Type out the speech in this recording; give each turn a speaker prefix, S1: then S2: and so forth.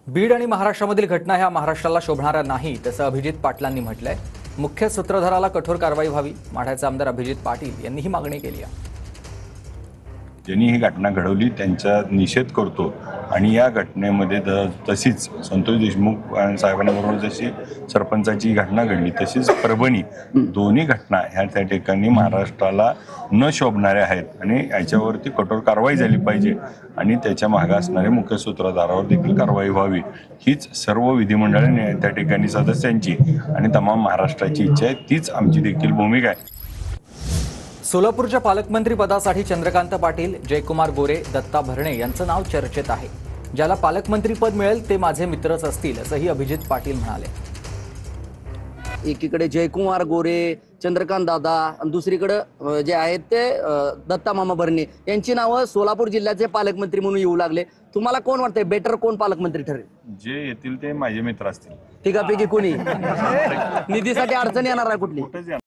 S1: बीड आणि महाराष्ट्रामधील घटना ह्या महाराष्ट्राला शोभणाऱ्या नाही तसं अभिजित पाटलांनी म्हटलंय। मुख्य सूत्रधाराला कठोर कारवाई व्हावी, माढ्याचे आमदार अभिजित पाटील यांनी ही मागणी केली आहे।
S2: ज्यांनी ही घटना घडवली त्यांचा निषेध करतो आणि या घटनेमध्ये तशीच संतोष देशमुख साहेबांबरोबर जशी सरपंचाची घटना घडली तशीच परभणी दोन्ही घटना ह्या त्या ठिकाणी महाराष्ट्राला न शोभणाऱ्या आहेत आणि याच्यावरती कठोर कारवाई झाली पाहिजे आणि त्याच्या मागे असणारे मुख्य सूत्रधारावर देखील कारवाई व्हावी हीच सर्व विधिमंडळ त्या ठिकाणी सदस्यांची आणि तमाम महाराष्ट्राची इच्छा आहे। तीच आमची देखील भूमिका आहे।
S1: सोलापूरच्या पालकमंत्री पदासाठी चंद्रकांत पाटील, जयकुमार गोरे, दत्ता भरणे यांचं नाव चर्चेत आहे। ज्याला पालकमंत्री पद मिळेल ते माझे मित्रच असतील असंही अभिजित पाटील म्हणाले।
S3: एकीकडे जयकुमार गोरे, चंद्रकांत दादा आणि दुसरीकडे जे आहेत ते दत्ता मामा भरणे यांची नावं सोलापूर जिल्ह्याचे पालकमंत्री म्हणून येऊ लागले। तुम्हाला कोण वाटतंय बेटर कोण पालकमंत्री ठरेल?
S2: जे येतील ते माझे मित्र असतील।
S3: तिघापैकी कोणी? निधीसाठी अडचण येणार आहे कुठली?